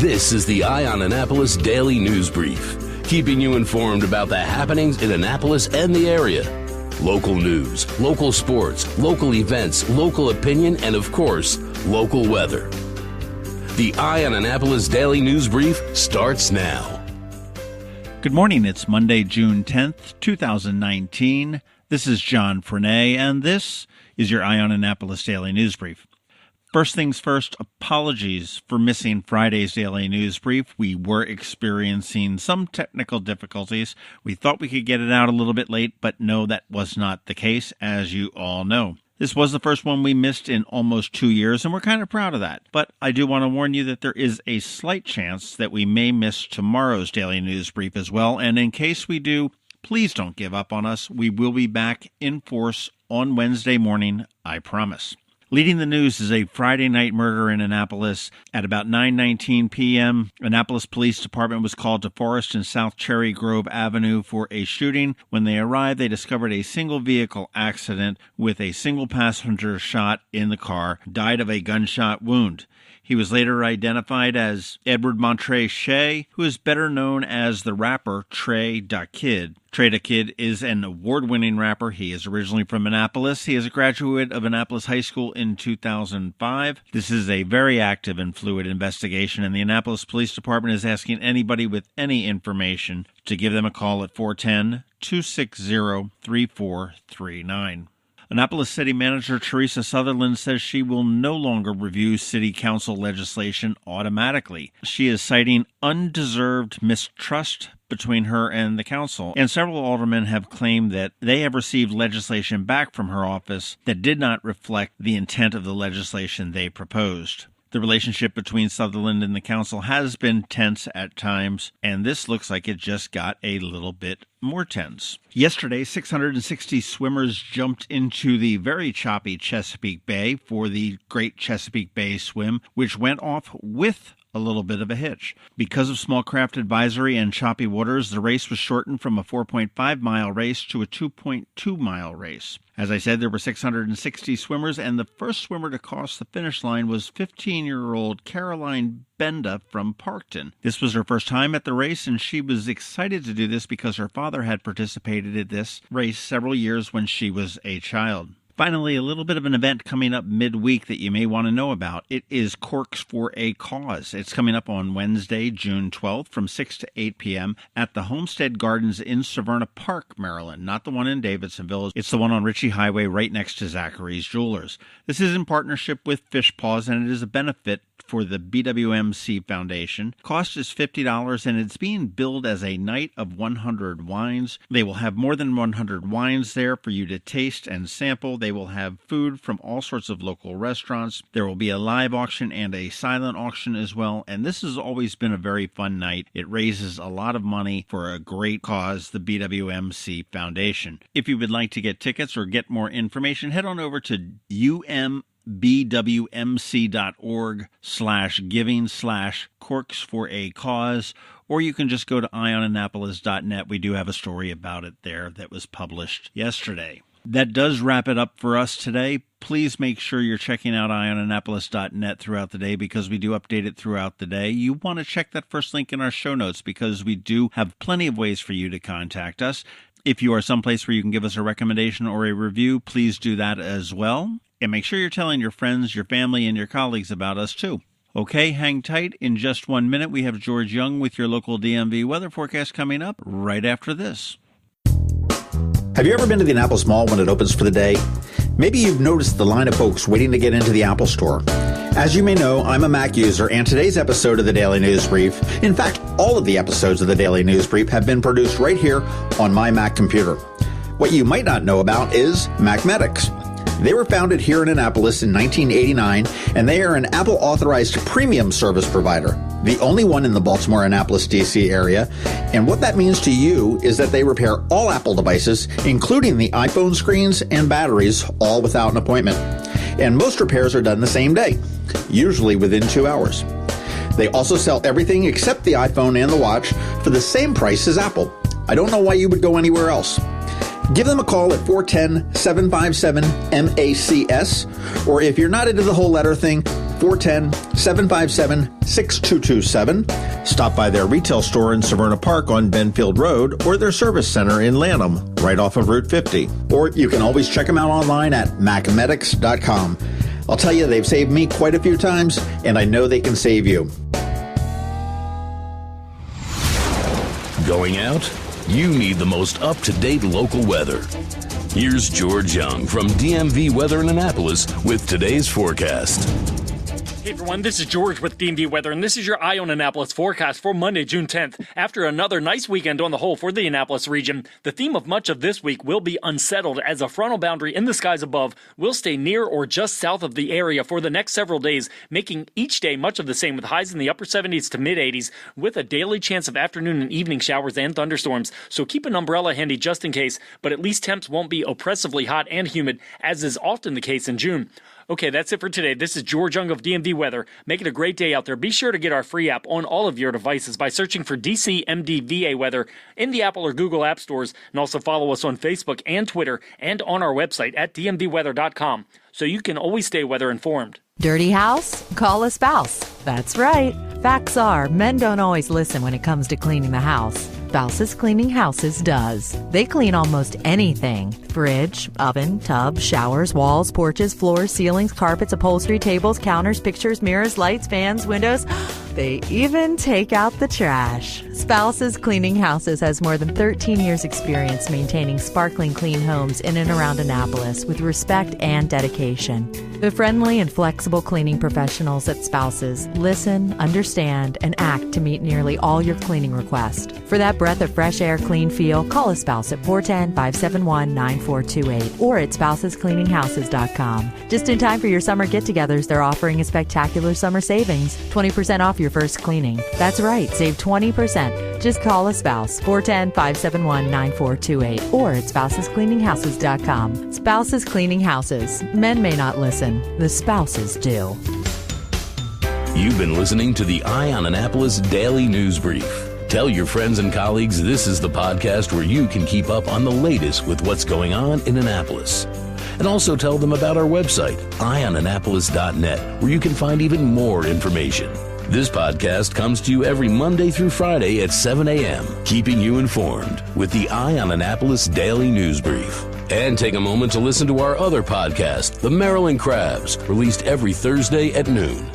This is the Eye on Annapolis Daily News Brief, keeping you informed about the happenings in Annapolis and the area. Local news, local sports, local events, local opinion, and of course, local weather. The Eye on Annapolis Daily News Brief starts now. Good morning. It's Monday, June 10th, 2019. This is John Frenaye, and this is your Eye on Annapolis Daily News Brief. First things first, apologies for missing Friday's Daily News Brief. We were experiencing some technical difficulties. We thought we could get it out a little bit late, but no, that was not the case, as you all know. This was the first one we missed in almost 2 years, and we're kind of proud of that. But I do want to warn you that there is a slight chance that we may miss tomorrow's Daily News Brief as well, and in case we do, please don't give up on us. We will be back in force on Wednesday morning, I promise. Leading the news is a Friday night murder in Annapolis. At about 9:19 p.m., Annapolis Police Department was called to Forest and South Cherry Grove Avenue for a shooting. When they arrived, they discovered a single vehicle accident with a single passenger shot in the car, died of a gunshot wound. He was later identified as Edward Montre Shea, who is better known as the rapper Tre Da Kid. Tre Da Kid is an award-winning rapper. He is originally from Annapolis. He is a graduate of Annapolis High School in 2005. This is a very active and fluid investigation, and the Annapolis Police Department is asking anybody with any information to give them a call at 410-260-3439. Annapolis City Manager Teresa Sutherland says she will no longer review City Council legislation automatically. She is citing undeserved mistrust between her and the council, and several aldermen have claimed that they have received legislation back from her office that did not reflect the intent of the legislation they proposed. The relationship between Sutherland and the council has been tense at times, and this looks like it just got a little bit more tense. Yesterday, 660 swimmers jumped into the very choppy Chesapeake Bay for the Great Chesapeake Bay Swim, which went off with a little bit of a hitch. Because of small craft advisory and choppy waters, the race was shortened from a 4.5-mile race to a 2.2-mile race. As I said, there were 660 swimmers, and the first swimmer to cross the finish line was 15-year-old Caroline Benda from Parkton. This was her first time at the race, and she was excited to do this because her father had participated in this race several years when she was a child. Finally, a little bit of an event coming up midweek that you may want to know about. It is Corks for a Cause. It's coming up on Wednesday, June 12th from 6 to 8 p.m. at the Homestead Gardens in Severna Park, Maryland. Not the one in Davidsonville. It's the one on Ritchie Highway right next to Zachary's Jewelers. This is in partnership with Fish Paws, and it is a benefit for the BWMC Foundation. Cost is $50, and it's being billed as a night of 100 wines. They will have more than 100 wines there for you to taste and sample. They will have food from all sorts of local restaurants. There will be a live auction and a silent auction as well, and this has always been a very fun night. It raises a lot of money for a great cause, the BWMC Foundation. If you would like to get tickets or get more information, head on over to bwmc.org/giving/Corks for a Cause, or you can just go to eyeonannapolis.net. We do have a story about it there that was published yesterday. That does wrap it up for us today. Please make sure you're checking out eyeonannapolis.net throughout the day because we do update it throughout the day. You want to check that first link in our show notes because we do have plenty of ways for you to contact us. If you are someplace where you can give us a recommendation or a review, please do that as well. And make sure you're telling your friends, your family, and your colleagues about us too. Okay, hang tight. In just 1 minute, we have George Young with your local DMV weather forecast coming up right after this. Have you ever been to the Annapolis Mall when it opens for the day? Maybe you've noticed the line of folks waiting to get into the Apple Store. As you may know, I'm a Mac user, and today's episode of the Daily News Brief, in fact, all of the episodes of the Daily News Brief have been produced right here on my Mac computer. What you might not know about is Macmedics. They were founded here in Annapolis in 1989, and they are an Apple-authorized premium service provider, the only one in the Baltimore, Annapolis, D.C. area. And what that means to you is that they repair all Apple devices, including the iPhone screens and batteries, all without an appointment. And most repairs are done the same day, usually within 2 hours. They also sell everything except the iPhone and the watch for the same price as Apple. I don't know why you would go anywhere else. Give them a call at 410-757-MACS, or if you're not into the whole letter thing, 410-757-6227. Stop by their retail store in Severna Park on Benfield Road or their service center in Lanham, right off of Route 50. Or you can always check them out online at macmedics.com. I'll tell you, they've saved me quite a few times, and I know they can save you. Going out? You need the most up-to-date local weather. Here's George Young from DMV Weather in Annapolis with today's forecast. Hey everyone, this is George with DMV Weather, and this is your Eye on Annapolis forecast for Monday, June 10th. After another nice weekend on the whole for the Annapolis region, the theme of much of this week will be unsettled as a frontal boundary in the skies above will stay near or just south of the area for the next several days, making each day much of the same with highs in the upper 70s to mid-80s with a daily chance of afternoon and evening showers and thunderstorms. So keep an umbrella handy just in case, but at least temps won't be oppressively hot and humid, as is often the case in June. Okay, that's it for today. This is George Young of DMV Weather. Make it a great day out there. Be sure to get our free app on all of your devices by searching for DCMDVA Weather in the Apple or Google app stores, and also follow us on Facebook and Twitter and on our website at dmvweather.com so you can always stay weather informed. Dirty house? Call a spouse. That's right. Facts are, men don't always listen when it comes to cleaning the house. Spouses Cleaning Houses does. They clean almost anything. Fridge, oven, tub, showers, walls, porches, floors, ceilings, carpets, upholstery, tables, counters, pictures, mirrors, lights, fans, windows. They even take out the trash. Spouses Cleaning Houses has more than 13 years experience maintaining sparkling clean homes in and around Annapolis with respect and dedication. The friendly and flexible cleaning professionals at Spouses listen, understand, and act to meet nearly all your cleaning requests. For that breath of fresh air, clean feel, call a spouse at 410-571-9428 or at spousescleaninghouses.com. Just in time for your summer get-togethers, they're offering a spectacular summer savings, 20% off your first cleaning. That's right, save 20%. Just call a spouse, 410-571-9428 or at spousescleaninghouses.com. Spouses Cleaning Houses. Men may not listen. The spouses do. You've been listening to the Eye on Annapolis Daily News Brief. Tell your friends and colleagues this is the podcast where you can keep up on the latest with what's going on in Annapolis. And also tell them about our website, eyeonannapolis.net, where you can find even more information. This podcast comes to you every Monday through Friday at 7 a.m., keeping you informed with the Eye on Annapolis Daily News Brief. And take a moment to listen to our other podcast, The Maryland Crabs, released every Thursday at noon.